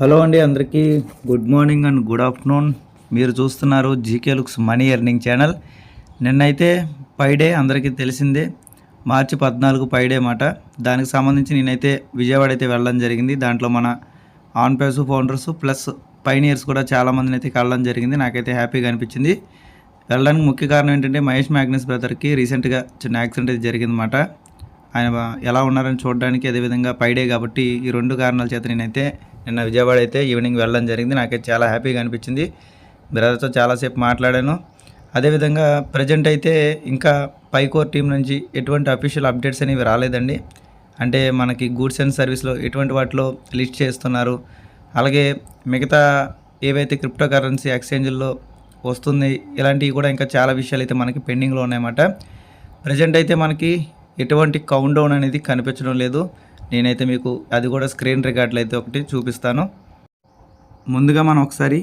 Hello అండి, అందరికీ good morning and good afternoon. మీరు చూస్తున్నారు GK looks money earning channel. నిన్నైతే పైడే అందరికీ తెలిసిందే, మార్చి 14 పైడే మాట. దానికి సంబంధించి నేనైతే విజయవాడ అయితే వెళ్ళడం జరిగింది. దాంట్లో మన ఆన్ పేస్ ఫౌండర్స్ ప్లస్ పైనియర్స్ కూడా చాలామందిని అయితే కలవడం జరిగింది. నాకైతే హ్యాపీగా అనిపించింది. వెళ్ళడానికి ముఖ్య కారణం ఏంటంటే మహేష్ మ్యాగ్నస్ బ్రదర్కి రీసెంట్గా చిన్న యాక్సిడెంట్ అయితే జరిగిందన్నమాట. ఆయన ఎలా ఉన్నారని చూడడానికి, అదేవిధంగా పైడే కాబట్టి ఈ రెండు కారణాల చేత నేనైతే నిన్న విజయవాడ అయితే ఈవినింగ్ వెళ్ళడం జరిగింది. నాకైతే చాలా హ్యాపీగా అనిపించింది. బ్రదర్తో చాలాసేపు మాట్లాడాను. అదేవిధంగా ప్రజెంట్ అయితే ఇంకా పైకోర్ టీం నుంచి ఎటువంటి అఫీషియల్ అప్డేట్స్ అనేవి రాలేదండి. అంటే మనకి గూడ్స్ అండ్ సర్వీస్లో ఎటువంటి వాటిలో లిస్ట్ చేస్తున్నారు, అలాగే మిగతా ఏవైతే క్రిప్టో కరెన్సీ ఎక్స్చేంజ్ల్లో వస్తుంది, ఇలాంటివి కూడా ఇంకా చాలా విషయాలు అయితే మనకి పెండింగ్లో ఉన్నాయన్నమాట. ప్రజెంట్ అయితే మనకి ఎటువంటి కౌంట్ డౌన్ అనేది కనిపించడం లేదు. నేనైతే మీకు అది కూడా స్క్రీన్ రికార్డులు అయితే ఒకటి చూపిస్తాను. ముందుగా మనం ఒకసారి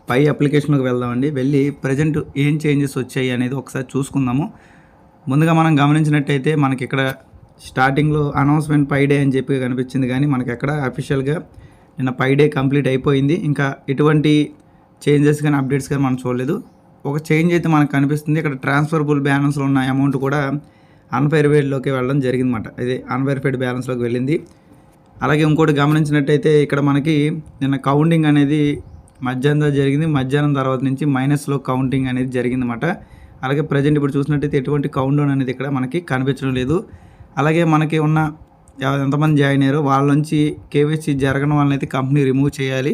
పై అప్లికేషన్లోకి వెళ్దామండి. వెళ్ళి ప్రజెంట్ ఏం చేంజెస్ వచ్చాయి అనేది ఒకసారి చూసుకుందాము. ముందుగా మనం గమనించినట్టయితే మనకి ఇక్కడ స్టార్టింగ్లో అనౌన్స్మెంట్ పై డే అని చెప్పి కనిపించింది, కానీ మనకి ఎక్కడ అఫీషియల్గా నిన్న పై డే కంప్లీట్ అయిపోయింది. ఇంకా ఎటువంటి చేంజెస్ కానీ అప్డేట్స్ కానీ మనం చూడలేదు. ఒక చేంజ్ అయితే మనకు కనిపిస్తుంది. ఇక్కడ ట్రాన్స్ఫరబుల్ బ్యాలెన్స్లో ఉన్న అమౌంట్ కూడా అన్వెరిఫైడ్లోకి వెళ్ళడం జరిగిందన్నమాట. ఇది అన్వెరిఫైడ్ బ్యాలెన్స్లోకి వెళ్ళింది. అలాగే ఇంకోటి గమనించినట్టయితే ఇక్కడ మనకి నిన్న కౌంటింగ్ అనేది మధ్యాహ్నం జరిగింది. మధ్యాహ్నం తర్వాత నుంచి మైనస్లో కౌంటింగ్ అనేది జరిగిందన్నమాట. అలాగే ప్రజెంట్ ఇప్పుడు చూసినట్టయితే ఎటువంటి కౌంట్ డౌన్ అనేది ఇక్కడ మనకి కనిపించడం లేదు. అలాగే మనకి ఉన్న ఎంతమంది జాయిన్ అయ్యారో వాళ్ళ నుంచి కేవైసీ జరగని వాళ్ళని అయితే కంపెనీ రిమూవ్ చేయాలి.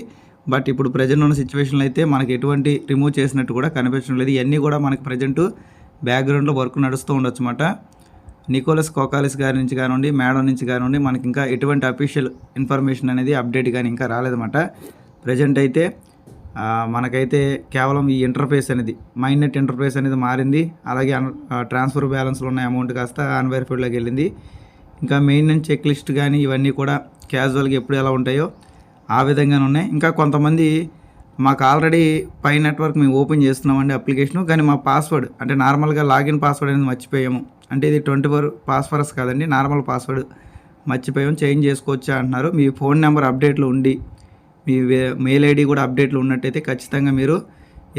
బట్ ఇప్పుడు ప్రజెంట్ ఉన్న సిచ్యువేషన్లో అయితే మనకి ఎటువంటి రిమూవ్ చేసినట్టు కూడా కనిపించడం లేదు. ఇవన్నీ కూడా మనకి ప్రజెంట్ బ్యాక్గ్రౌండ్లో వర్క్ నడుస్తూ ఉండొచ్చు అన్నమాట. నికోలస్ కోకాలిస్ గారి నుంచి కానివ్వండి, మేడం నుంచి కానివ్వండి, మనకి ఇంకా ఎటువంటి అఫీషియల్ ఇన్ఫర్మేషన్ అనేది అప్డేట్ కానీ ఇంకా రాలేదన్నమాట. ప్రజెంట్ అయితే మనకైతే కేవలం ఈ ఇంటర్ఫేస్ అనేది మైనెట్ ఇంటర్ఫేస్ అనేది మారింది. అలాగే ట్రాన్స్ఫర్ బ్యాలెన్స్లో ఉన్న అమౌంట్ కాస్త అన్వెరిఫైడ్లోకి వెళ్ళింది. ఇంకా మెయింటెనెన్స్ చెక్ లిస్ట్ కానీ ఇవన్నీ కూడా క్యాజువల్గా ఎప్పుడు ఎలా ఉంటాయో ఆ విధంగానే ఉన్నాయి. ఇంకా కొంతమంది మాకు ఆల్రెడీ పై నెట్వర్క్ మేము ఓపెన్ చేస్తున్నామండి అప్లికేషను, కానీ మా పాస్వర్డ్ అంటే నార్మల్గా లాగిన్ పాస్వర్డ్ అనేది మర్చిపోయాము. అంటే ఇది 24 పాస్వర్డ్స్ కాదండి, నార్మల్ పాస్వర్డ్ మర్చిపోయాము, చేంజ్ చేసుకోవచ్చా అంటున్నారు. మీ ఫోన్ నెంబర్ అప్డేట్లో ఉండి మీ మెయిల్ ఐడి కూడా అప్డేట్లో ఉన్నట్టయితే ఖచ్చితంగా మీరు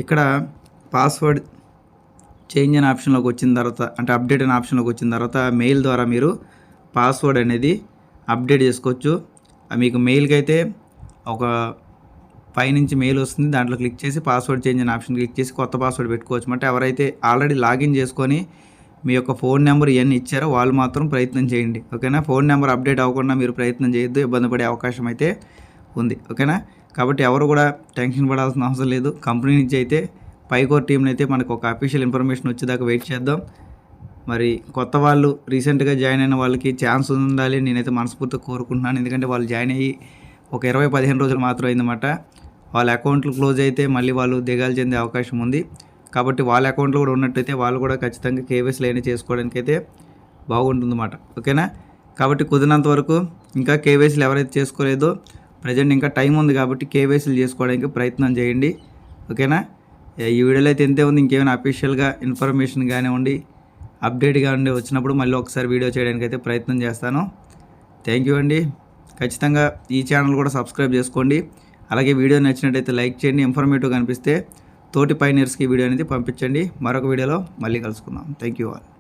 ఇక్కడ పాస్వర్డ్ చేంజ్ అనే ఆప్షన్లోకి వచ్చిన తర్వాత, అంటే అప్డేట్ అనే ఆప్షన్లోకి వచ్చిన తర్వాత మెయిల్ ద్వారా మీరు పాస్వర్డ్ అనేది అప్డేట్ చేసుకోవచ్చు. మీకు మెయిల్కి అయితే ఒక పైనుంచి మెయిల్ వస్తుంది, దాంట్లో క్లిక్ చేసి పాస్వర్డ్ చేంజ్ అనే ఆప్షన్ క్లిక్ చేసి కొత్త పాస్వర్డ్ పెట్టుకోవచ్చు. అంటే ఎవరైతే ఆల్రెడీ లాగిన్ చేసుకొని మీ యొక్క ఫోన్ నెంబర్ ఇవన్నీ ఇచ్చారో వాళ్ళు మాత్రం ప్రయత్నం చేయండి, ఓకేనా. ఫోన్ నెంబర్ అప్డేట్ అవ్వకుండా మీరు ప్రయత్నం చేయొద్దు, ఇబ్బంది పడే అవకాశం అయితే ఉంది, ఓకేనా. కాబట్టి ఎవరు కూడా టెన్షన్ పడాల్సిన అవసరం లేదు. కంపెనీ నుంచి అయితే పైకోర్ టీంని అయితే మనకు ఒక అఫీషియల్ ఇన్ఫర్మేషన్ వచ్చేదాకా వెయిట్ చేద్దాం. మరి కొత్త వాళ్ళు రీసెంట్గా జాయిన్ అయిన వాళ్ళకి ఛాన్స్ ఉండాలి నేనైతే మనస్ఫూర్తిగా కోరుకుంటున్నాను. ఎందుకంటే వాళ్ళు జాయిన్ అయ్యి ఒక 20-15 రోజులు మాత్రం అయిందన్నమాట. వాళ్ళ అకౌంట్లు క్లోజ్ అయితే మళ్ళీ వాళ్ళు దిగాలు చెందే అవకాశం ఉంది. కాబట్టి వాళ్ళ అకౌంట్లో కూడా ఉన్నట్టయితే వాళ్ళు కూడా ఖచ్చితంగా కేవైసీలు అయినా చేసుకోవడానికి అయితే బాగుంటుందన్నమాట, ఓకేనా. కాబట్టి కుదిరినంత వరకు ఇంకా కేవైసీలు ఎవరైతే చేసుకోలేదో ప్రజెంట్ ఇంకా టైం ఉంది కాబట్టి కేవైసీలు చేసుకోవడానికి ప్రయత్నం చేయండి, ఓకేనా. ఈ వీడియోలో అయితే ఎంతే ఉంది. ఇంకేమైనా అఫీషియల్గా ఇన్ఫర్మేషన్ కానివ్వండి, అప్డేట్ కానివ్వండి వచ్చినప్పుడు మళ్ళీ ఒకసారి వీడియో చేయడానికి అయితే ప్రయత్నం చేస్తాను. థ్యాంక్ యూ అండి. ఖచ్చితంగా ఈ ఛానల్ కూడా సబ్స్క్రైబ్ చేసుకోండి. అలాగే వీడియో నచ్చినట్టయితే లైక్ చేయండి. ఇన్ఫర్మేటివ్ కనిపిస్తే తోటి పైనర్స్కి వీడియో అనేది పంపించండి. మరొక వీడియోలో మళ్ళీ కలుసుకుందాం. Thank you all.